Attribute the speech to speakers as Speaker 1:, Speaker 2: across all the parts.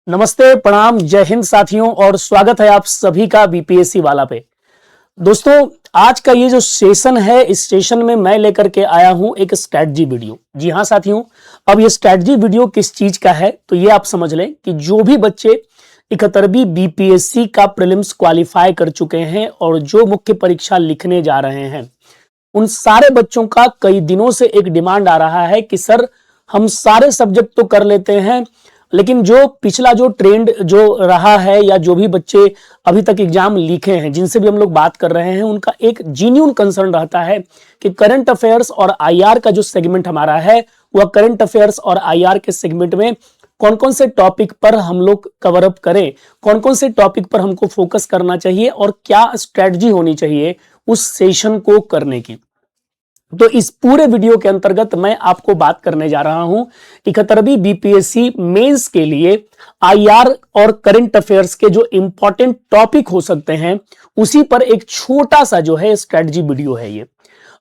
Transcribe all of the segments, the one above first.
Speaker 1: नमस्ते, प्रणाम, जय हिंद साथियों और स्वागत है आप सभी का बीपीएससी वाला पे। दोस्तों, आज का ये जो सेशन है, इस सेशन में मैं लेकर के आया हूं एक स्ट्रैटेजी वीडियो। जी हां साथियों, अब ये स्ट्रैटेजी वीडियो किस चीज का है तो ये आप समझ लें कि जो भी बच्चे 71वीं बीपीएससी का प्रीलिम्स क्वालिफाई कर चुके हैं और जो मुख्य परीक्षा लिखने जा रहे हैं, उन सारे बच्चों का कई दिनों से एक डिमांड आ रहा है कि सर हम सारे सब्जेक्ट तो कर लेते हैं, लेकिन जो पिछला जो ट्रेंड जो रहा है या जो भी बच्चे अभी तक एग्जाम लिखे हैं, जिनसे भी हम लोग बात कर रहे हैं, उनका एक जीन्यून कंसर्न रहता है कि करंट अफेयर्स और आईआर का जो सेगमेंट हमारा है, वह करंट अफेयर्स और आईआर के सेगमेंट में कौन कौन से टॉपिक पर हम लोग कवर अप करें, कौन कौन से टॉपिक पर हमको फोकस करना चाहिए और क्या स्ट्रेटजी होनी चाहिए उस सेशन को करने की। तो इस पूरे वीडियो के अंतर्गत मैं आपको बात करने जा रहा हूं 71वीं बीपीएससी मेंस के लिए आईआर और करंट अफेयर्स के जो इंपॉर्टेंट टॉपिक हो सकते हैं, उसी पर एक छोटा सा जो है स्ट्रेटजी वीडियो है ये।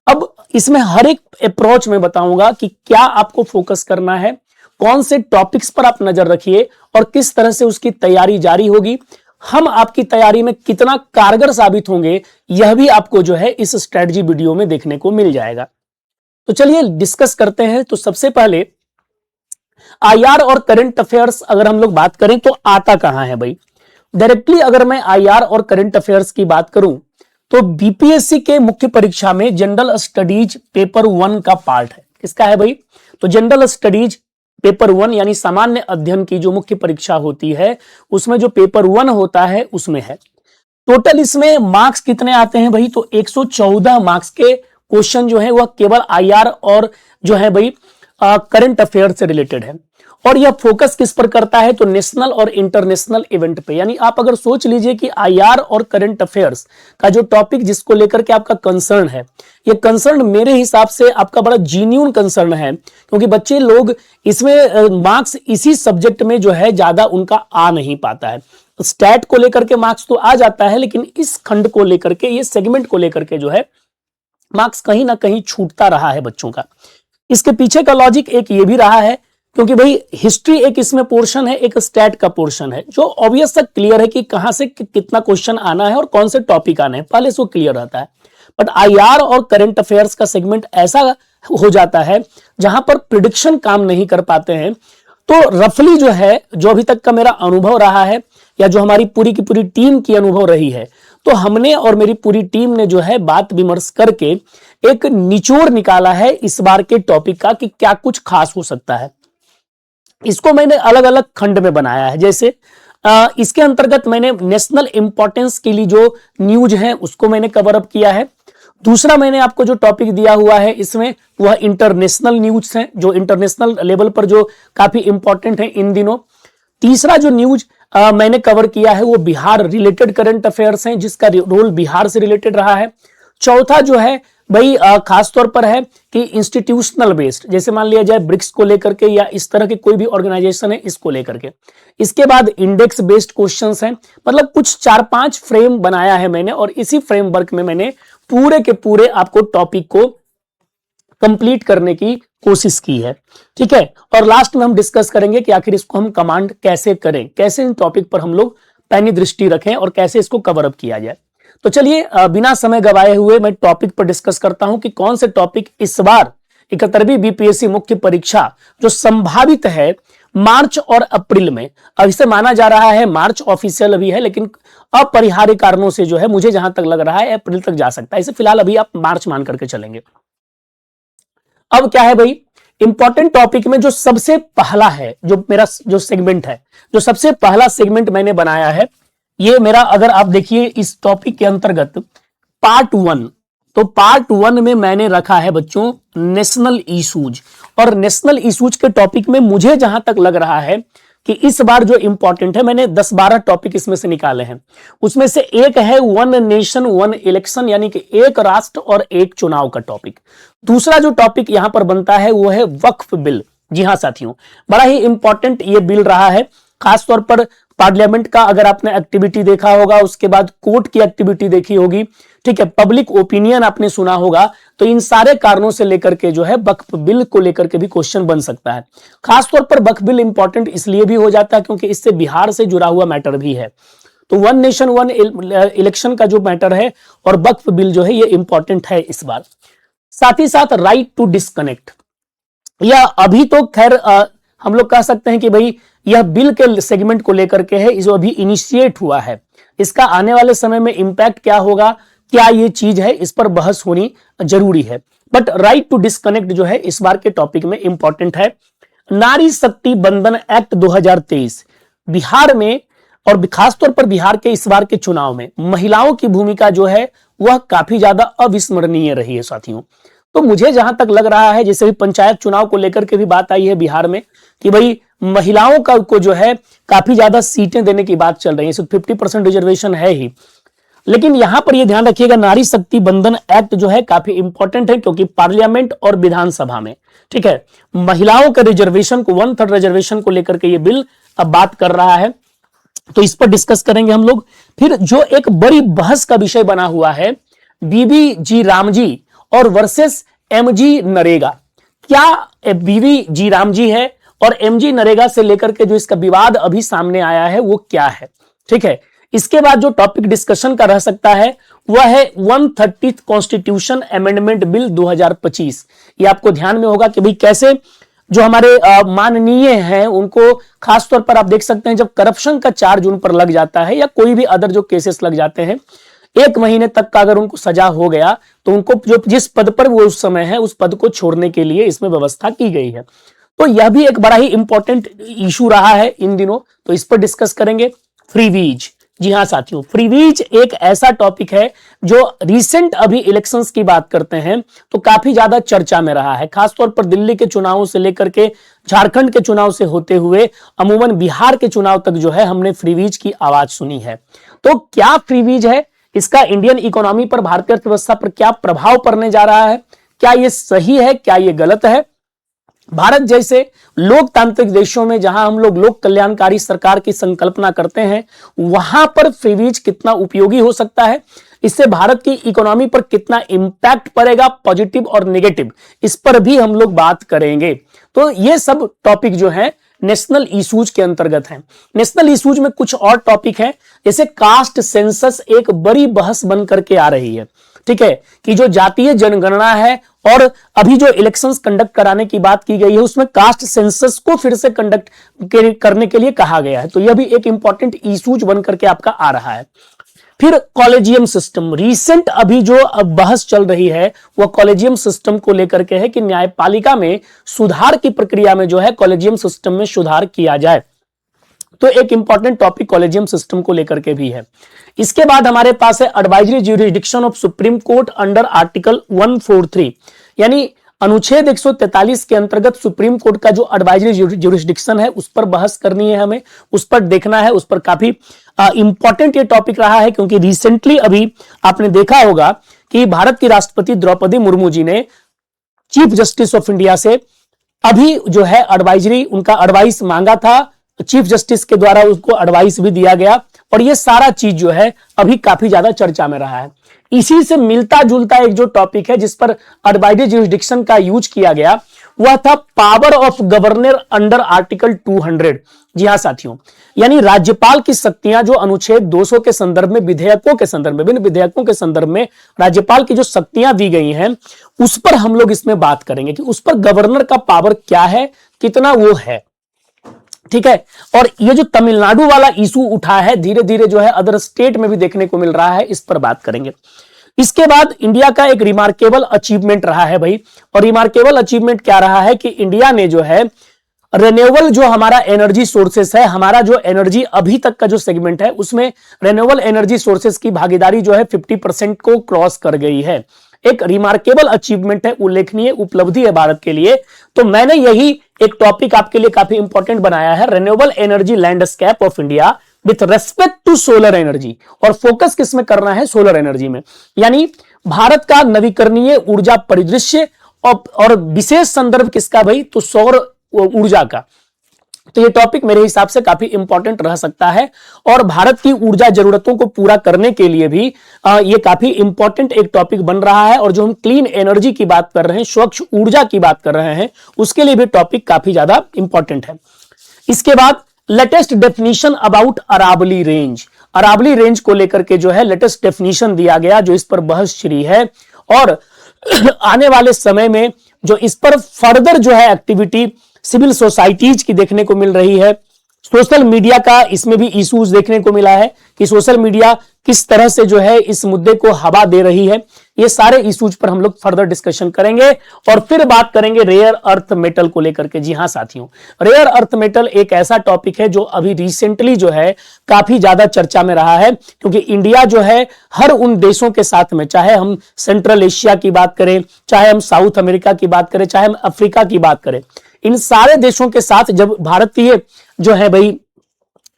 Speaker 1: अब इसमें हर एक अप्रोच में बताऊंगा कि क्या आपको फोकस करना है, कौन से टॉपिक्स पर आप नजर रखिए और किस तरह से उसकी तैयारी जारी होगी, हम आपकी तैयारी में कितना कारगर साबित होंगे, यह भी आपको जो है इस स्ट्रेटजी वीडियो में देखने को मिल जाएगा। तो चलिए डिस्कस करते हैं। तो सबसे पहले आईआर और करंट अफेयर्स अगर हम लोग बात करें तो आता कहां है भाई। डायरेक्टली अगर मैं आईआर और करंट अफेयर्स की बात करूं तो बीपीएससी के मुख्य परीक्षा में जनरल स्टडीज पेपर 1 का पार्ट है। किसका है भाई? तो जनरल स्टडीज पेपर 1 यानी सामान्य अध्ययन की जो मुख्य परीक्षा होती है, उसमें जो पेपर 1 होता है उसमें है। टोटल इसमें मार्क्स कितने आते हैं भाई? तो 114 मार्क्स के क्वेश्चन जो है वह केवल आईआर और जो है भाई करंट अफेयर से रिलेटेड है। और यह फोकस किस पर करता है? तो नेशनल और इंटरनेशनल इवेंट पे। यानी आप अगर सोच लीजिए कि आईआर और करंट अफेयर्स का जो टॉपिक जिसको लेकर के आपका कंसर्न है, ये कंसर्न मेरे हिसाब से आपका बड़ा जीन्यून कंसर्न है, क्योंकि बच्चे लोग इसमें मार्क्स इसी सब्जेक्ट में जो है ज्यादा उनका आ नहीं पाता है। स्टैट को लेकर के मार्क्स तो आ जाता है, लेकिन इस खंड को लेकर के, ये सेगमेंट को लेकर के जो है मार्क्स कहीं ना कहीं छूटता रहा है बच्चों का। इसके पीछे का लॉजिक एक ये भी रहा है, क्योंकि भाई हिस्ट्री एक इसमें पोर्शन है, एक स्टैट का पोर्शन है, जो ऑब्वियस सा क्लियर है कि कहां से कितना क्वेश्चन आना है और कौन से टॉपिक आने हैं, पहले से वो क्लियर रहता है। बट आईआर और करंट अफेयर्स का सेगमेंट ऐसा हो जाता है जहां पर प्रिडिक्शन काम नहीं कर पाते हैं। तो रफली जो है, जो अभी तक का मेरा अनुभव रहा है या जो हमारी पूरी की पूरी टीम की अनुभव रही है, तो हमने और मेरी पूरी टीम ने जो है बात विमर्श करके एक निचोड़ निकाला है इस बार के टॉपिक का कि क्या कुछ खास हो सकता है। इसको मैंने अलग अलग खंड में बनाया है। जैसे इसके अंतर्गत मैंने नेशनल इंपॉर्टेंस के लिए जो न्यूज है उसको मैंने कवर अप किया है। दूसरा मैंने आपको जो टॉपिक दिया हुआ है इसमें वह इंटरनेशनल न्यूज है, जो इंटरनेशनल लेवल पर जो काफी इंपॉर्टेंट है इन दिनों। तीसरा जो न्यूज मैंने कवर किया है वो बिहार रिलेटेड करंट अफेयर्स हैं, जिसका रोल बिहार से रिलेटेड रहा है। चौथा जो है भाई खास तौर पर है कि इंस्टीट्यूशनल बेस्ड, जैसे मान लिया जाए ब्रिक्स को लेकर के या इस तरह के कोई भी ऑर्गेनाइजेशन है इसको लेकर के। इसके बाद इंडेक्स बेस्ड क्वेश्चंस हैं, मतलब कुछ 4-5 फ्रेम बनाया है मैंने और इसी फ्रेमवर्क में मैंने पूरे के पूरे आपको टॉपिक को कंप्लीट करने की कोशिश की है। ठीक है, और लास्ट में हम डिस्कस करेंगे कि आखिर इसको हम कमांड कैसे करें, कैसे इन टॉपिक पर हम लोग पैनी दृष्टि रखें और कैसे इसको कवर अप किया जाए। तो चलिए बिना समय गवाए हुए मैं टॉपिक पर डिस्कस करता हूं कि कौन से टॉपिक इस बार 71वीं बीपीएससी मुख्य परीक्षा जो संभावित है मार्च और अप्रैल में, अब इसे माना जा रहा है मार्च ऑफिशियल अभी है, लेकिन अपरिहार्य कारणों से जो है मुझे जहां तक लग रहा है अप्रैल तक जा सकता है। इसे फिलहाल अभी आप मार्च मान करके चलेंगे। अब क्या है भाई, इंपॉर्टेंट टॉपिक में जो सबसे पहला है, जो मेरा जो सेगमेंट है, जो सबसे पहला सेगमेंट मैंने बनाया है, ये मेरा, अगर आप देखिए इस टॉपिक के अंतर्गत पार्ट 1, तो पार्ट 1 में मैंने रखा है बच्चों नेशनल इश्यूज। और नेशनल इश्यूज के टॉपिक में मुझे जहां तक लग रहा है कि इस बार जो इंपॉर्टेंट है, मैंने 10-12 टॉपिक इसमें से निकाले हैं। उसमें से एक है वन नेशन वन इलेक्शन, यानी कि एक राष्ट्र और एक चुनाव का टॉपिक। दूसरा जो टॉपिक यहां पर बनता है वो है वक्फ बिल। जी हां साथियों, बड़ा ही इंपॉर्टेंट ये बिल रहा है, खासतौर पर पार्लियामेंट का अगर आपने एक्टिविटी देखा होगा, उसके बाद कोर्ट की एक्टिविटी देखी होगी, ठीक है, पब्लिक ओपिनियन आपने सुना होगा। तो इन सारे कारणों से लेकर के जो है वक्फ बिल को लेकर के भी क्वेश्चन बन सकता है। खासतौर पर वक्फ बिल इंपॉर्टेंट इसलिए भी हो जाता है क्योंकि इससे बिहार से जुड़ा हुआ मैटर भी है। तो वन नेशन वन इलेक्शन का जो मैटर है और वक्फ बिल जो है ये इंपॉर्टेंट है इस बार। साथ ही साथ राइट टू डिस्कनेक्ट, या अभी तो खैर हम लोग कह सकते हैं कि भाई यह बिल के सेगमेंट को लेकर के है, जो अभी इनिशिएट हुआ है, इसका आने वाले समय में इंपैक्ट क्या होगा, क्या ये चीज है, इस पर बहस होनी जरूरी है। बट राइट टू डिस्कनेक्ट जो है इस बार के टॉपिक में इंपॉर्टेंट है। नारी शक्ति बंधन एक्ट 2023 बिहार में और खासतौर पर बिहार के इस बार के चुनाव में महिलाओं की भूमिका जो है वह काफी ज्यादा अविस्मरणीय रही है साथियों। तो मुझे जहां तक लग रहा है, जैसे भी पंचायत चुनाव को लेकर के भी बात आई है बिहार में कि भाई महिलाओं का को जो है काफी ज्यादा सीटें देने की बात चल रही है, 50% रिजर्वेशन है ही। लेकिन यहां पर यह ध्यान रखिएगा, नारी शक्ति बंधन एक्ट जो है काफी इंपॉर्टेंट है क्योंकि पार्लियामेंट और विधानसभा में, ठीक है, महिलाओं के रिजर्वेशन को 1/3 रिजर्वेशन को लेकर के ये बिल अब बात कर रहा है। तो इस पर डिस्कस करेंगे हम लोग। फिर जो एक बड़ी बहस का विषय बना हुआ है, बीबी जी रामजी और वर्सेस एमजी नरेगा। क्या बीबी जी रामजी है और एमजी नरेगा से लेकर के जो इसका विवाद अभी सामने आया है वो क्या है, ठीक है। इसके बाद जो टॉपिक डिस्कशन का रह सकता है वह है 130th कॉन्स्टिट्यूशन अमेंडमेंट बिल 2025। ये आपको ध्यान में होगा कि भाई कैसे जो हमारे माननीय हैं उनको खासतौर पर आप देख सकते हैं जब करप्शन का चार्ज उन पर लग जाता है या कोई भी अदर जो केसेस लग जाते हैं, 1 महीने तक का अगर उनको सजा हो गया तो उनको जो जिस पद पर वो उस समय है उस पद को छोड़ने के लिए इसमें व्यवस्था की गई है। तो यह भी एक बड़ा ही इंपॉर्टेंट इशू रहा है इन दिनों, तो इस पर डिस्कस करेंगे। फ्रीवीज, जी हां साथियों, फ्रीवीज एक ऐसा टॉपिक है जो रिसेंट अभी इलेक्शंस की बात करते हैं तो काफी ज्यादा चर्चा में रहा है। खासतौर पर दिल्ली के चुनावों से लेकर के झारखंड के चुनाव से होते हुए अमूमन बिहार के चुनाव तक जो है हमने फ्रीवीज की आवाज सुनी है। तो क्या फ्रीवीज है, इसका इंडियन इकोनॉमी पर, भारतीय अर्थव्यवस्था पर क्या प्रभाव पड़ने जा रहा है, क्या यह सही है, क्या यह गलत है। भारत जैसे लोकतांत्रिक देशों में जहां हम लोग लोक कल्याणकारी सरकार की संकल्पना करते हैं वहां पर फ्रीवीज कितना उपयोगी हो सकता है, इससे भारत की इकोनॉमी पर कितना इंपैक्ट पड़ेगा, पॉजिटिव और नेगेटिव, इस पर भी हम लोग बात करेंगे। तो ये सब टॉपिक जो है नेशनल इश्यूज के अंतर्गत हैं। नेशनल इश्यूज में कुछ और टॉपिक हैं, जैसे कास्ट सेंसस एक बड़ी बहस बन करके आ रही है, ठीक है, कि जो जातीय जनगणना है और अभी जो इलेक्शंस कंडक्ट कराने की बात की गई है उसमें कास्ट सेंसस को फिर से कंडक्ट करने के लिए कहा गया है। तो यह भी एक इंपॉर्टेंट इश्यूज बन करके आपका आ रहा है। फिर कॉलेजियम सिस्टम, रिसेंट अभी जो बहस चल रही है वह कॉलेजियम सिस्टम को लेकर के है कि न्यायपालिका में सुधार की प्रक्रिया में जो है कॉलेजियम सिस्टम में सुधार किया जाए। तो एक इंपॉर्टेंट टॉपिक कॉलेजियम सिस्टम को लेकर के भी है। इसके बाद हमारे पास है advisory jurisdiction of supreme court under article 143, यानी अनुच्छेद 143 के अंतर्गत सुप्रीम कोर्ट का जो एडवाइजरी ज्यूरिसडिक्शन है उस पर बहस करनी है, हमें उस पर देखना है। उस पर काफी इंपॉर्टेंट ये टॉपिक रहा है क्योंकि रिसेंटली अभी आपने देखा होगा कि भारत की राष्ट्रपति द्रौपदी मुर्मू जी ने चीफ जस्टिस ऑफ इंडिया से अभी जो है एडवाइजरी, उनका एडवाइस मांगा था, चीफ जस्टिस के द्वारा उसको एडवाइस भी दिया गया और ये सारा चीज जो है अभी काफी ज्यादा चर्चा में रहा है। इसी से मिलता जुलता एक जो टॉपिक है जिस पर एडवाइजरी ज्यूरिसडिक्शन का यूज किया गया वह था power of governor under article 200। जी हां साथियों, यानी राज्यपाल की शक्तियां जो अनुच्छेद 200 के संदर्भ में, विधेयकों के संदर्भ में, विभिन्न विधेयकों के संदर्भ में राज्यपाल की जो शक्तियां दी गई हैं उस पर हम लोग इसमें बात करेंगे कि उस पर गवर्नर का पावर क्या है, कितना वो है, ठीक है। और ये जो तमिलनाडु वाला इशू उठा है धीरे धीरे जो है अदर स्टेट में भी देखने को मिल रहा है, इस पर बात करेंगे। इसके बाद इंडिया का एक रिमार्केबल अचीवमेंट रहा है भाई, और रिमार्केबल अचीवमेंट क्या रहा है कि इंडिया ने जो है रेन्यूएबल जो हमारा एनर्जी सोर्सेस है, हमारा जो एनर्जी अभी तक का जो सेगमेंट है उसमें रेन्यूएबल एनर्जी सोर्सेस की भागीदारी जो है 50% को क्रॉस कर गई है। एक रिमार्केबल अचीवमेंट है, उल्लेखनीय उपलब्धि है भारत के लिए। तो मैंने यही एक टॉपिक आपके लिए काफी इंपॉर्टेंट बनाया है, renewable energy landscape of India with respect to solar energy, और फोकस किसमें करना है, सोलर एनर्जी में। यानी भारत का नवीकरणीय ऊर्जा परिदृश्य और विशेष संदर्भ किसका भाई, तो सौर ऊर्जा का। तो ये टॉपिक मेरे हिसाब से काफी इंपॉर्टेंट रह सकता है और भारत की ऊर्जा जरूरतों को पूरा करने के लिए भी ये काफी इंपॉर्टेंट एक टॉपिक बन रहा है। और जो हम क्लीन एनर्जी की बात कर रहे हैं, स्वच्छ ऊर्जा की बात कर रहे हैं, उसके लिए भी टॉपिक काफी ज्यादा इंपॉर्टेंट है। इसके बाद latest definition about Aravali range. Aravali range को लेकर के जो है लेटेस्ट डेफिनेशन दिया गया, जो इस पर बहस छिड़ी है और आने वाले समय में जो इस पर फर्दर जो है एक्टिविटी सिविल सोसाइटीज की देखने को मिल रही है। सोशल मीडिया का इसमें भी इश्यूज देखने को मिला है कि सोशल मीडिया किस तरह से जो है इस मुद्दे को हवा दे रही है। ये सारे इश्यूज पर हम लोग फर्दर डिस्कशन करेंगे और फिर बात करेंगे रेयर अर्थ मेटल को लेकर के। जी हां साथियों, रेयर अर्थ मेटल एक ऐसा टॉपिक है जो अभी रिसेंटली जो है काफी ज्यादा चर्चा में रहा है, क्योंकि इंडिया जो है हर उन देशों के साथ में, चाहे हम सेंट्रल एशिया की बात करें, चाहे हम साउथ अमेरिका की बात करें, चाहे हम अफ्रीका की बात करें, इन सारे देशों के साथ जब भारतीय जो है भाई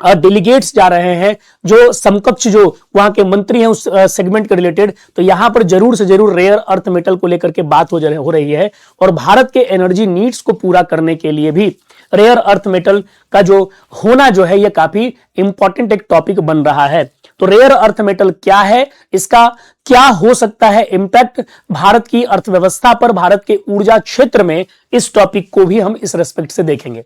Speaker 1: डेलीगेट्स जा रहे हैं, जो समकक्ष जो वहां के मंत्री हैं उस सेगमेंट के रिलेटेड, तो यहां पर जरूर से जरूर रेयर अर्थ मेटल को लेकर के बात हो रही है। और भारत के एनर्जी नीड्स को पूरा करने के लिए भी रेयर अर्थ मेटल का जो होना जो है यह काफी इंपॉर्टेंट एक टॉपिक बन रहा है। तो रेयर अर्थ मेटल क्या है, इसका क्या हो सकता है इम्पैक्ट भारत की अर्थव्यवस्था पर, भारत के ऊर्जा क्षेत्र में, इस टॉपिक को भी हम इस रेस्पेक्ट से देखेंगे।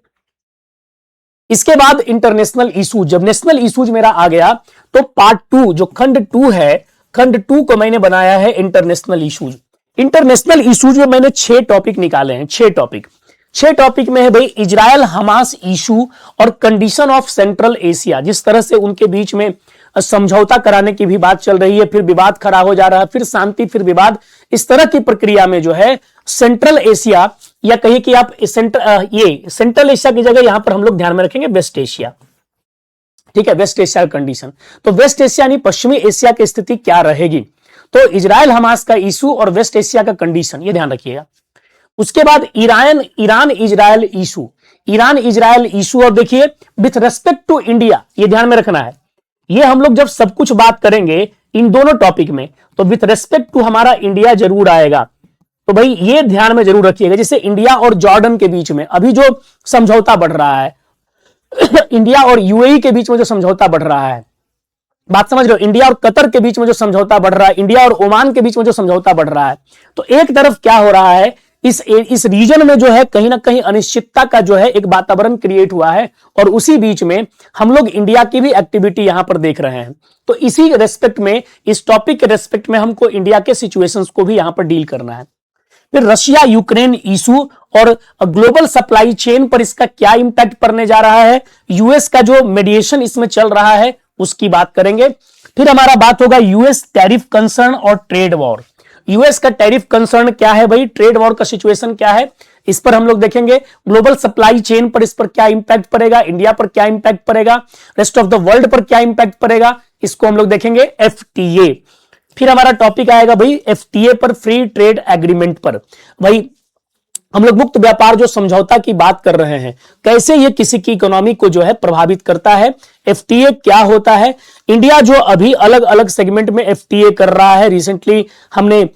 Speaker 1: इसके बाद इंटरनेशनल इशूज। जब नेशनल इशूज मेरा आ गया तो पार्ट 2 जो खंड 2 है, खंड 2 को मैंने बनाया है इंटरनेशनल इशूज। इंटरनेशनल इशूज में मैंने 6 टॉपिक निकाले हैं। 6 टॉपिक में है भाई इजराइल हमास इशू और कंडीशन ऑफ सेंट्रल एशिया। जिस तरह से उनके बीच में समझौता कराने की भी बात चल रही है, फिर विवाद खड़ा हो जा रहा है, फिर शांति, फिर विवाद, इस तरह की प्रक्रिया में जो है सेंट्रल एशिया, या कहिए कि आप सेंट्रल एशिया की जगह यहां पर हम लोग ध्यान में रखेंगे वेस्ट एशिया। ठीक है, वेस्ट एशिया कंडीशन। तो वेस्ट एशिया यानी पश्चिमी एशिया की स्थिति क्या रहेगी, तो इजराइल हमास का इशू और वेस्ट एशिया का कंडीशन, ये ध्यान रखिएगा। उसके बाद ईरान इजराइल इशू, और देखिए विथ रेस्पेक्ट टू इंडिया, ये ध्यान में रखना है। ये हम लोग जब सब कुछ बात करेंगे इन दोनों टॉपिक में, तो विथ रेस्पेक्ट टू हमारा इंडिया जरूर आएगा। तो भाई ये ध्यान में जरूर रखिएगा। जैसे इंडिया और जॉर्डन के बीच में अभी जो समझौता बढ़ रहा है इंडिया और यूएई के बीच में जो समझौता बढ़ रहा है, बात समझ रहे हो, इंडिया और कतर के बीच में जो समझौता बढ़ रहा है, इंडिया और ओमान के बीच में जो समझौता बढ़ रहा है, तो एक तरफ क्या हो रहा है, इस रीजन में जो है कहीं ना कहीं अनिश्चितता का जो है एक वातावरण क्रिएट हुआ है, और उसी बीच में हम लोग इंडिया की भी एक्टिविटी यहां पर देख रहे हैं। तो इसी रेस्पेक्ट में, इस टॉपिक के रेस्पेक्ट में हमको इंडिया के सिचुएशंस को भी यहां पर डील करना है। फिर रशिया यूक्रेन इशू और ग्लोबल सप्लाई चेन पर इसका क्या इंपैक्ट पड़ने जा रहा है, यूएस का जो मेडिएशन इसमें चल रहा है उसकी बात करेंगे। फिर हमारा बात होगा यूएस टैरिफ कंसर्न और ट्रेड वॉर। यूएस का टैरिफ कंसर्न क्या है भाई, ट्रेड वॉर का सिचुएशन क्या है, इस पर हम लोग देखेंगे। ग्लोबल सप्लाई चेन पर इस पर क्या इंपैक्ट पड़ेगा, इंडिया पर क्या इंपैक्ट पड़ेगा, रेस्ट ऑफ द वर्ल्ड पर क्या इंपैक्ट पड़ेगा, इसको हम लोग देखेंगे। एफटीए, फिर हमारा टॉपिक आएगा भाई एफटीए पर, फ्री ट्रेड एग्रीमेंट पर। भाई हम लोग मुक्त व्यापार जो समझौता की बात कर रहे हैं, कैसे ये किसी की इकोनॉमी को जो है प्रभावित करता है, एफटीए क्या होता है, इंडिया जो अभी अलग अलग सेगमेंट में एफटीए कर रहा है। रिसेंटली हमने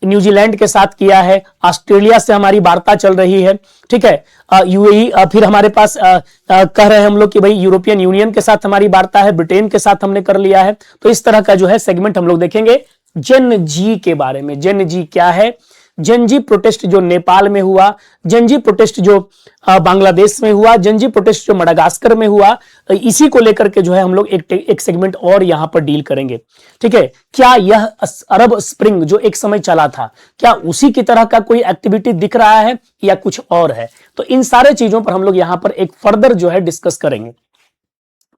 Speaker 1: न्यूजीलैंड के साथ किया है, ऑस्ट्रेलिया से हमारी वार्ता चल रही है, ठीक है, यूएई, फिर हमारे पास कह रहे हैं हम लोग कि भाई यूरोपियन यूनियन के साथ हमारी वार्ता है, ब्रिटेन के साथ हमने कर लिया है। तो इस तरह का जो है सेगमेंट हम लोग देखेंगे। जेन जी के बारे में, जेन जी क्या है, जनजी प्रोटेस्ट जो नेपाल में हुआ, जनजी प्रोटेस्ट जो बांग्लादेश में हुआ, जनजी प्रोटेस्ट जो मडागास्कर में हुआ, इसी को लेकर के जो है हम लोग एक सेगमेंट और यहां पर डील करेंगे। ठीक है, क्या यह अरब स्प्रिंग जो एक समय चला था, क्या उसी की तरह का कोई एक्टिविटी दिख रहा है या कुछ और है, तो इन सारे चीजों पर हम लोग यहां पर एक फर्दर जो है डिस्कस करेंगे।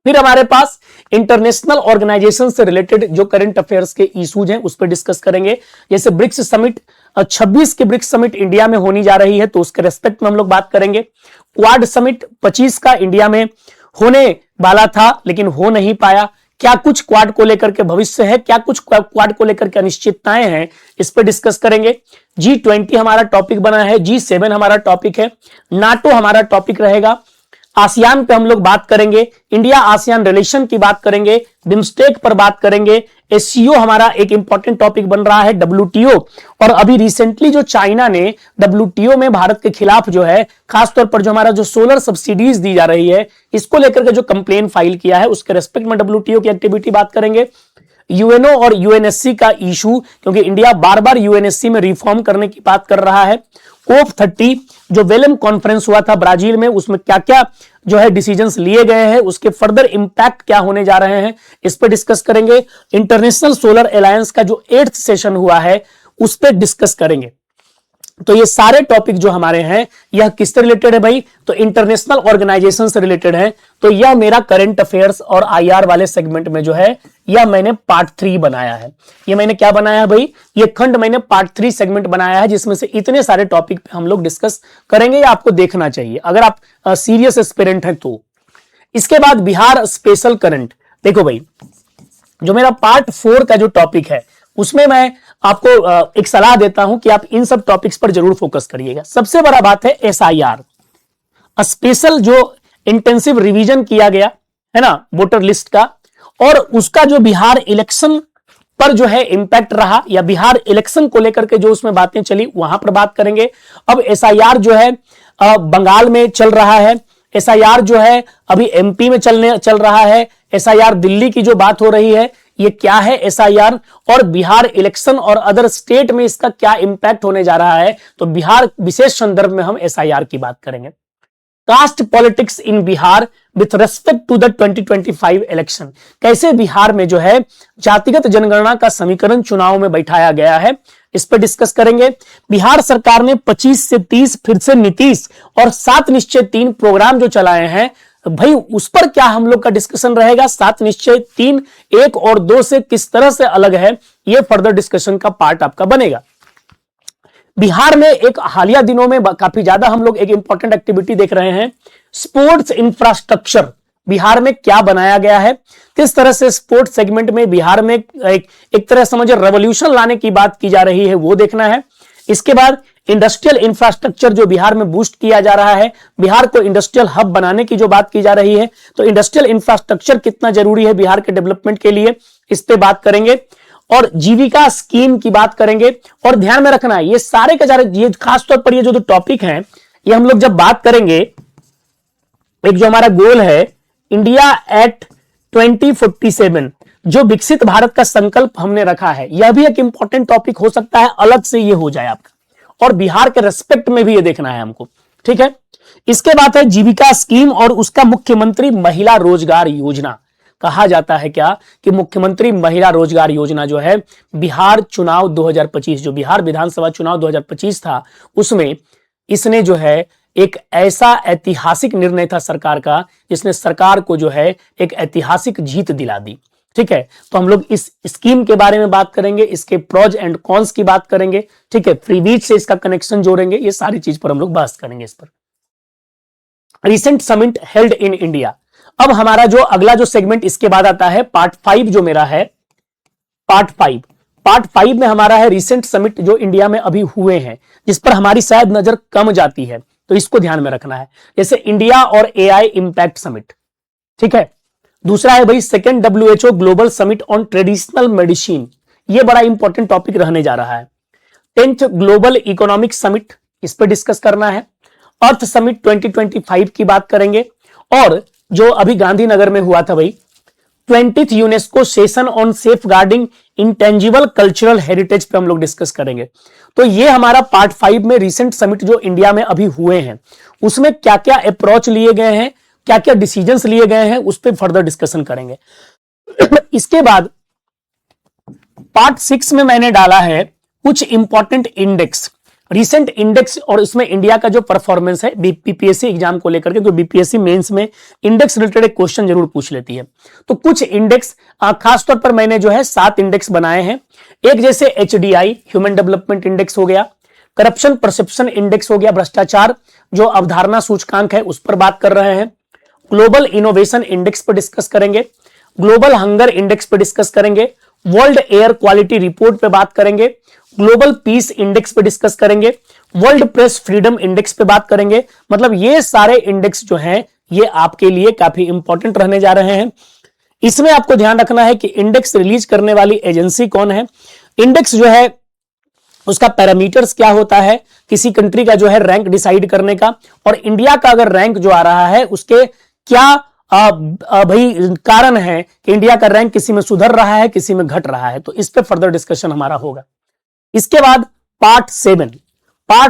Speaker 1: फिर हमारे पास इंटरनेशनल ऑर्गेनाइजेशन से रिलेटेड जो करंट अफेयर्स के इश्यूज हैं उस पर डिस्कस करेंगे। जैसे ब्रिक्स समिट 26 की ब्रिक्स समिट इंडिया में होने जा रही है, तो उसके रेस्पेक्ट में हम लोग बात करेंगे। क्वाड समिट 25 का इंडिया में होने वाला था लेकिन हो नहीं पाया, क्या कुछ क्वाड को लेकर के भविष्य है, क्या कुछ क्वाड को लेकर के अनिश्चितताएं हैं, इस पर डिस्कस करेंगे। G20 हमारा टॉपिक बना है, G7 हमारा टॉपिक है, नाटो हमारा टॉपिक रहेगा, आसियान पे हम लोग बात करेंगे, इंडिया आसियान रिलेशन की बात करेंगे, बिम्स्टेक पर बात करेंगे, एससीओ हमारा एक इंपॉर्टेंट टॉपिक बन रहा है, डब्ल्यूटीओ, और अभी रिसेंटली जो चाइना ने डब्ल्यूटीओ में भारत के खिलाफ जो है खासतौर पर जो हमारा जो सोलर सब्सिडीज दी जा रही है इसको लेकर के जो कंप्लेन फाइल किया है उसके रेस्पेक्ट में डब्ल्यूटीओ की एक्टिविटी बात करेंगे। यूएनओ और यूएनएससी का इशू, क्योंकि इंडिया बार बार यूएनएससी में रिफॉर्म करने की बात कर रहा है। COP30 जो वेलम कॉन्फ्रेंस हुआ था ब्राजील में, उसमें क्या क्या जो है डिसीजंस लिए गए हैं, उसके फर्दर इंपैक्ट क्या होने जा रहे हैं, इस पर डिस्कस करेंगे। इंटरनेशनल सोलर अलायंस का जो 8th सेशन हुआ है उस पर डिस्कस करेंगे। तो ये सारे टॉपिक जो हमारे हैं यह किससे रिलेटेड है भाई, तो इंटरनेशनल ऑर्गेनाइजेशन से रिलेटेड है। तो यह मेरा करंट अफेयर्स और आईआर वाले सेगमेंट में जो है यह मैंने पार्ट 3 बनाया है। ये मैंने क्या बनाया है भाई, ये खंड मैंने पार्ट 3 सेगमेंट बनाया है जिसमें से इतने सारे टॉपिक पे हम लोग डिस्कस करेंगे। ये आपको देखना चाहिए अगर आप सीरियस एस्पिरेंट हैं तो। इसके बाद बिहार स्पेशल करंट, देखो भाई जो मेरा पार्ट 4 का जो टॉपिक है उसमें मैं आपको एक सलाह देता हूं कि आप इन सब टॉपिक्स पर जरूर फोकस करिएगा। सबसे बड़ा बात है एसआईआर, स्पेशल जो इंटेंसिव रिवीजन किया गया है ना वोटर लिस्ट का, और उसका जो बिहार इलेक्शन पर जो है इंपैक्ट रहा या बिहार इलेक्शन को लेकर के जो उसमें बातें चली वहां पर बात करेंगे। अब एसआईआर जो है बंगाल में चल रहा है, एसआईआर जो है अभी एमपी में चल रहा है, एसआईआर दिल्ली की जो बात हो रही है ये क्या है एसआईआर, और बिहार इलेक्शन और अदर स्टेट में इसका क्या इंपैक्ट होने जा रहा है। तो बिहार विशेष संदर्भ में हम एसआईआर की बात करेंगे। Caste politics in Bihar with respect to the 2025 election, कैसे बिहार में जो है जातिगत जनगणना का समीकरण चुनाव में बैठाया गया है, इस पर डिस्कस करेंगे। बिहार सरकार ने 25 से 30 फिर से नीतीश और 7 निश्चय 3 प्रोग्राम जो चलाए हैं भाई उस पर क्या हम लोग का डिस्कशन रहेगा। 7 निश्चय 3 1 और 2 से किस तरह से अलग है, यह फर्दर डिस्कशन का पार्ट आपका बनेगा। बिहार में एक हालिया दिनों में काफी ज्यादा हम लोग एक इंपॉर्टेंट एक्टिविटी देख रहे हैं, स्पोर्ट्स इंफ्रास्ट्रक्चर बिहार में क्या बनाया गया है, किस तरह से स्पोर्ट्स सेगमेंट में बिहार में एक तरह समझिए रेवोल्यूशन लाने की बात की जा रही है वो देखना है। इसके बाद इंडस्ट्रियल इंफ्रास्ट्रक्चर जो बिहार में बूस्ट किया जा रहा है, बिहार को इंडस्ट्रियल हब बनाने की जो बात की जा रही है, तो इंडस्ट्रियल इंफ्रास्ट्रक्चर कितना जरूरी है बिहार के डेवलपमेंट के लिए, इस पे बात करेंगे। और जीविका स्कीम की बात करेंगे। और ध्यान में रखना है ये सारे के सारे ये खासतौर पर ये जो टॉपिक हैं ये हम लोग जब बात करेंगे, एक जो हमारा गोल है इंडिया एट 2047 जो विकसित भारत का संकल्प हमने रखा है, यह भी एक इंपॉर्टेंट टॉपिक हो सकता है, अलग से ये हो जाए आपका, और बिहार के रेस्पेक्ट में भी ये देखना है हमको, ठीक है। इसके बाद है जीविका स्कीम और उसका मुख्यमंत्री महिला रोजगार योजना। कहा जाता है क्या कि मुख्यमंत्री महिला रोजगार योजना जो है बिहार चुनाव 2025 जो बिहार विधानसभा चुनाव 2025 था उसमें इसने जो है एक ऐसा ऐतिहासिक निर्णय था सरकार का जिसने सरकार को जो है एक ऐतिहासिक जीत दिला दी, ठीक है। तो हम लोग इस स्कीम के बारे में बात करेंगे, इसके प्रोज एंड कॉन्स की बात करेंगे, ठीक है, फ्रीबीज से इसका कनेक्शन जोड़ेंगे, ये सारी चीज पर हम लोग बात करेंगे। इस पर recent summit held in India. अब हमारा जो अगला जो सेगमेंट इसके बाद आता है पार्ट 5 जो मेरा है, पार्ट 5 में हमारा है रिसेंट समिट जो इंडिया में अभी हुए हैं जिस पर हमारी शायद नजर कम जाती है, तो इसको ध्यान में रखना है। जैसे इंडिया और एआई इंपैक्ट समिट, ठीक है। दूसरा है भाई second WHO global summit on traditional medicine, ये बड़ा इंपॉर्टेंट टॉपिक रहने जा रहा है। 10th ग्लोबल इकोनॉमिक समिट, इस पर डिस्कस करना है। अर्थ समिट 2025 की बात करेंगे। और जो अभी गांधीनगर में हुआ था भाई 20th UNESCO session on safeguarding intangible cultural heritage पे हम लोग डिस्कस करेंगे। तो ये हमारा पार्ट 5 में रिसेंट समिट जो इंडिया में अभी हुए हैं उसमें क्या क्या अप्रोच लिए गए हैं, क्या क्या डिसीजंस लिए गए हैं, उस पर फर्दर डिस्कशन करेंगे। इसके बाद पार्ट 6 में मैंने डाला है कुछ इंपॉर्टेंट इंडेक्स, रिसेंट इंडेक्स, और इसमें इंडिया का जो परफॉर्मेंस है बीपीएससी एग्जाम को लेकर के, तो बीपीएससी मेंस में इंडेक्स रिलेटेड एक क्वेश्चन जरूर पूछ लेती है। तो कुछ इंडेक्स खासतौर पर मैंने जो है 7 इंडेक्स बनाए हैं। एक जैसे HDI ह्यूमन डेवलपमेंट इंडेक्स हो गया, करप्शन परसेप्शन इंडेक्स हो गया, भ्रष्टाचार जो अवधारणा सूचकांक है उस पर बात कर रहे हैं। ग्लोबल इनोवेशन इंडेक्स पर डिस्कस करेंगे, ग्लोबल हंगर इंडेक्स पर डिस्कस करेंगे, वर्ल्ड एयर क्वालिटी रिपोर्ट पे बात करेंगे, ग्लोबल पीस इंडेक्स पे डिस्कस करेंगे, वर्ल्ड प्रेस फ्रीडम इंडेक्स पे बात करेंगे। मतलब ये सारे इंडेक्स जो हैं ये आपके लिए काफी इंपॉर्टेंट रहने जा रहे हैं। इसमें आपको ध्यान रखना है कि इंडेक्स रिलीज करने वाली एजेंसी कौन है, इंडेक्स जो है उसका पैरामीटर्स क्या होता है, किसी कंट्री का जो है रैंक डिसाइड करने का, और इंडिया का अगर रैंक जो आ रहा है उसके क्या भाई कारण है कि इंडिया का रैंक किसी में सुधर रहा है, किसी में घट रहा है। तो इस पे फर्दर डिस्कशन हमारा होगा। इसके बाद पार्ट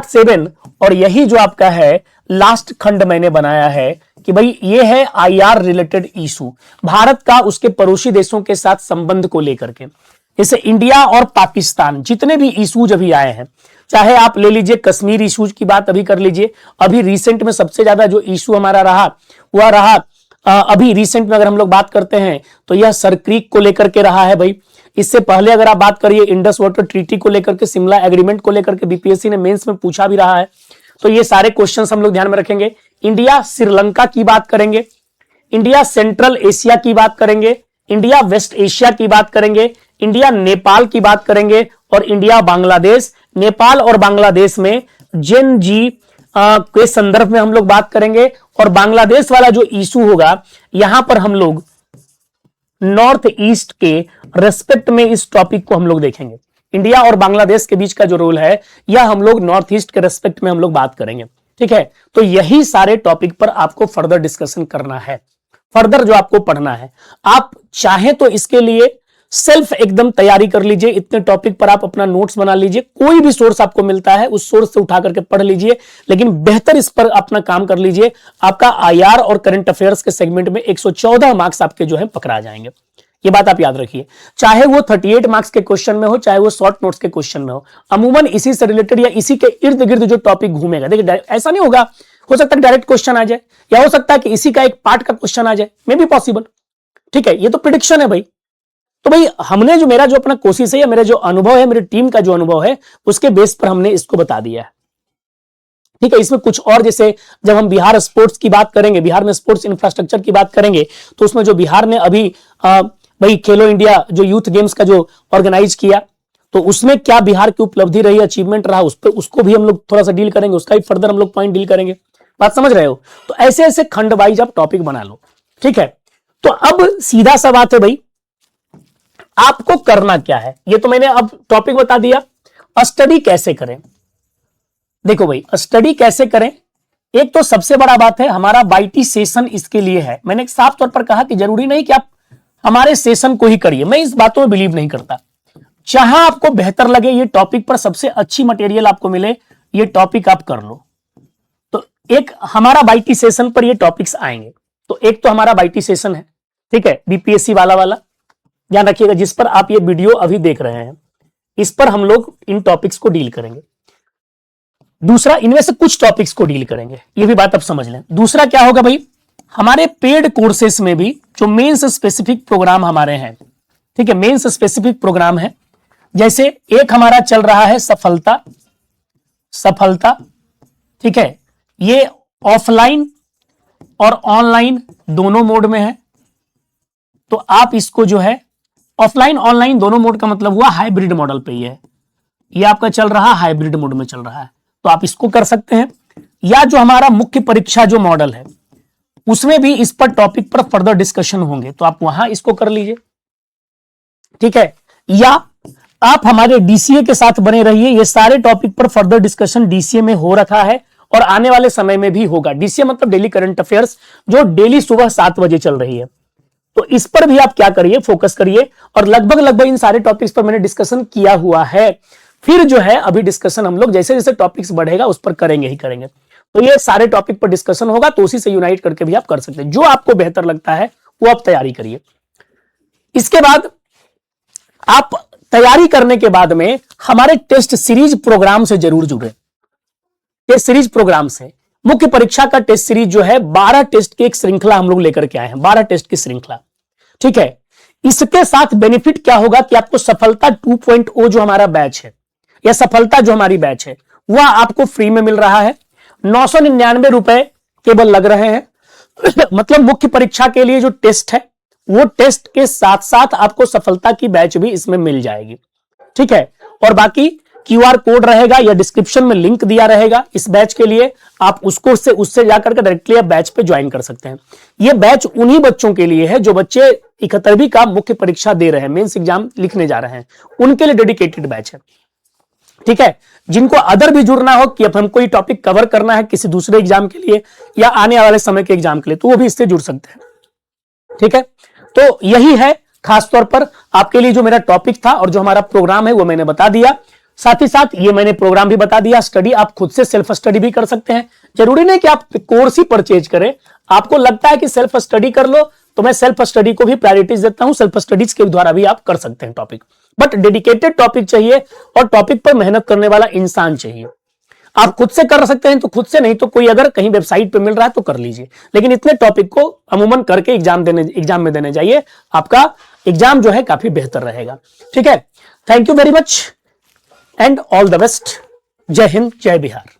Speaker 1: 7 और यही जो आपका है लास्ट खंड मैंने बनाया है कि भाई ये है आईआर रिलेटेड इशू, भारत का उसके पड़ोसी देशों के साथ संबंध को लेकर के। जैसे इंडिया और पाकिस्तान जितने भी इशूज अभी आए हैं, चाहे आप ले लीजिए कश्मीर इशूज की बात अभी कर लीजिए, अभी रिसेंट में सबसे ज्यादा जो इशू हमारा रहा वह रहा अभी रिसेंट में अगर हम लोग बात करते हैं तो यह सरक्रीक को लेकर के रहा है भाई। इससे पहले अगर आप बात करिए इंडस वाटर ट्रीटी को लेकर के, शिमला एग्रीमेंट को लेकर के बीपीएससी ने मेंस में पूछा भी रहा है। तो ये सारे क्वेश्चंस हम लोग ध्यान में रखेंगे। इंडिया श्रीलंका की बात करेंगे, इंडिया सेंट्रल एशिया की बात करेंगे, इंडिया वेस्ट एशिया की बात करेंगे, इंडिया नेपाल की बात करेंगे, और इंडिया बांग्लादेश। नेपाल और बांग्लादेश में जेन जी के संदर्भ में हम लोग बात करेंगे, और बांग्लादेश वाला जो इशू होगा यहां पर हम लोग नॉर्थ ईस्ट के रेस्पेक्ट में इस टॉपिक को हम लोग देखेंगे। इंडिया और बांग्लादेश के बीच का जो रोल है यह हम लोग नॉर्थ ईस्ट के रेस्पेक्ट में हम लोग बात करेंगे। ठीक है, तो यही सारे टॉपिक पर आपको फर्दर डिस्कशन करना है, फर्दर जो आपको पढ़ना है। आप चाहें तो इसके लिए सेल्फ एकदम तैयारी कर लीजिए, इतने टॉपिक पर आप अपना नोट्स बना लीजिए, कोई भी सोर्स आपको मिलता है उस सोर्स से उठा करके पढ़ लीजिए, लेकिन बेहतर इस पर अपना काम कर लीजिए। आपका आईआर और करंट अफेयर्स के सेगमेंट में 114 मार्क्स आपके जो है पकड़ा जाएंगे। ये बात आप याद रखिए, चाहे वो 38 मार्क्स के क्वेश्चन में हो, चाहे वो शॉर्ट नोट्स के क्वेश्चन में हो, अमूमन इसी से रिलेटेड या इसी के इर्द गिर्द जो टॉपिक घूमेगा। देखिए ऐसा नहीं होगा, हो सकता है डायरेक्ट क्वेश्चन आ जाए, या हो सकता है कि इसी का एक पार्ट का क्वेश्चन आ जाए, मे बी पॉसिबल। ठीक है, ये तो प्रिडिक्शन है भाई। तो भाई हमने जो मेरा जो अपना कोशिश है या मेरा जो अनुभव है, मेरी टीम का जो अनुभव है, उसके बेस पर हमने इसको बता दिया है। ठीक है, इसमें कुछ और जैसे जब हम बिहार स्पोर्ट्स की बात करेंगे, बिहार में स्पोर्ट्स इंफ्रास्ट्रक्चर की बात करेंगे, तो उसमें जो बिहार ने अभी भाई खेलो इंडिया जो यूथ गेम्स का जो ऑर्गेनाइज किया, तो उसमें क्या बिहार की उपलब्धि रही, अचीवमेंट रहा, उस पर उसको भी हम लोग थोड़ा सा डील करेंगे, उसका भी फर्दर हम लोग पॉइंट डील करेंगे। बात समझ रहे हो? तो ऐसे ऐसे खंड वाइज आप टॉपिक बना लो। ठीक है, तो अब सीधा सा बात है भाई, आपको करना क्या है, ये तो मैंने अब टॉपिक बता दिया। स्टडी कैसे करें? देखो भाई, स्टडी कैसे करें, एक तो सबसे बड़ा बात है हमारा वाईटी सेशन इसके लिए है। मैंने साफ तौर पर कहा कि जरूरी नहीं कि आप हमारे सेशन को ही करिए, मैं इस बातों में बिलीव नहीं करता। जहां आपको बेहतर लगे, ये टॉपिक पर सबसे अच्छी मटेरियल आपको मिले, ये टॉपिक आप कर लो। तो एक हमारा वाईटी सेशन पर ये टॉपिक्स आएंगे। तो एक तो हमारा वाईटी सेशन है, ठीक है, बीपीएससी वाला ध्यान रखिएगा, जिस पर आप ये वीडियो अभी देख रहे हैं, इस पर हम लोग इन टॉपिक्स को डील करेंगे। दूसरा, इनमें से कुछ टॉपिक्स को डील करेंगे, ये भी बात आप समझ लें। दूसरा क्या होगा भाई, हमारे पेड कोर्सेस में भी जो मेंस स्पेसिफिक प्रोग्राम हमारे हैं, ठीक है, मेंस स्पेसिफिक प्रोग्राम है। जैसे एक हमारा चल रहा है सफलता, ठीक है, ये ऑफलाइन और ऑनलाइन दोनों मोड में है। तो आप इसको जो है ऑफलाइन ऑनलाइन दोनों मोड का मतलब हुआ हाइब्रिड मॉडल पे ही है, ये आपका चल रहा हाइब्रिड मोड में चल रहा है, तो आप इसको कर सकते हैं। या जो हमारा मुख्य परीक्षा जो मॉडल है, उसमें भी इस पर टॉपिक पर फर्दर डिस्कशन होंगे, तो आप वहां इसको कर लीजिए। ठीक है, या आप हमारे डीसीए के साथ बने रहिए, ये सारे टॉपिक पर फर्दर डिस्कशन डीसीए में हो रखा है और आने वाले समय में भी होगा। डीसीए मतलब डेली करंट अफेयर्स, जो डेली सुबह 7 बजे चल रही है। तो इस पर भी आप क्या करिए, फोकस करिए, और लगभग इन सारे टॉपिक्स पर मैंने डिस्कशन किया हुआ है। फिर जो है अभी डिस्कशन हम लोग जैसे जैसे टॉपिक्स बढ़ेगा उस पर करेंगे ही करेंगे। तो ये सारे टॉपिक पर डिस्कशन होगा, तो उसी से यूनाइट करके भी आप कर सकते हैं। जो आपको बेहतर लगता है वो आप तैयारी करिए। इसके बाद आप तैयारी करने के बाद में हमारे टेस्ट सीरीज प्रोग्राम से जरूर जुड़े। टेस्ट सीरीज प्रोग्राम से मुख्य परीक्षा का टेस्ट सीरीज जो है 12 टेस्ट की एक श्रृंखला हम लोग लेकर के आए हैं, 12 टेस्ट की श्रृंखला। ठीक है, इसके साथ बेनिफिट क्या होगा कि आपको सफलता 2.0 जो हमारा बैच है, या सफलता जो हमारी बैच है, वह आपको फ्री में मिल रहा है। 999 रुपए केवल लग रहे हैं। मतलब मुख्य परीक्षा के लिए जो टेस्ट है, वो टेस्ट के साथ साथ आपको सफलता की बैच भी इसमें मिल जाएगी। ठीक है, और बाकी QR कोड रहेगा या डिस्क्रिप्शन में लिंक दिया रहेगा इस बैच के लिए, आप उससे जाकर के डायरेक्टली आप बैच पे ज्वाइन कर सकते हैं। यह बैच उन्हीं बच्चों के लिए है जो बच्चे 71वीं का मुख्य परीक्षा दे रहे हैं, मेंस एग्जाम लिखने जा रहे हैं, उनके लिए डेडिकेटेड बैच है। ठीक है, जिनको अदर भी जुड़ना हो कि अब हमको ये टॉपिक कवर करना है किसी दूसरे एग्जाम के लिए या आने वाले समय के एग्जाम के लिए, तो वो भी इससे जुड़ सकते हैं। ठीक है, तो यही है खासतौर पर आपके लिए जो मेरा टॉपिक था और जो हमारा प्रोग्राम है वो मैंने बता दिया। साथ ही साथ ये मैंने प्रोग्राम भी बता दिया, स्टडी आप खुद से सेल्फ स्टडी भी कर सकते हैं। जरूरी नहीं कि आप कोर्स ही परचेज करें। आपको लगता है कि सेल्फ स्टडी कर लो, तो मैं सेल्फ स्टडी को भी प्रायोरिटीज देता हूं। सेल्फ स्टडीज के द्वारा भी आप कर सकते हैं टॉपिक, बट डेडिकेटेड टॉपिक चाहिए और टॉपिक पर मेहनत करने वाला इंसान चाहिए। आप खुद से कर सकते हैं तो खुद से, नहीं तो कोई अगर कहीं वेबसाइट पे मिल रहा है तो कर लीजिए, लेकिन इतने टॉपिक को अमूमन करके एग्जाम में देने जाइए, आपका एग्जाम जो है काफी बेहतर रहेगा। ठीक है, thank you very much and all the best. जय हिंद, जय बिहार।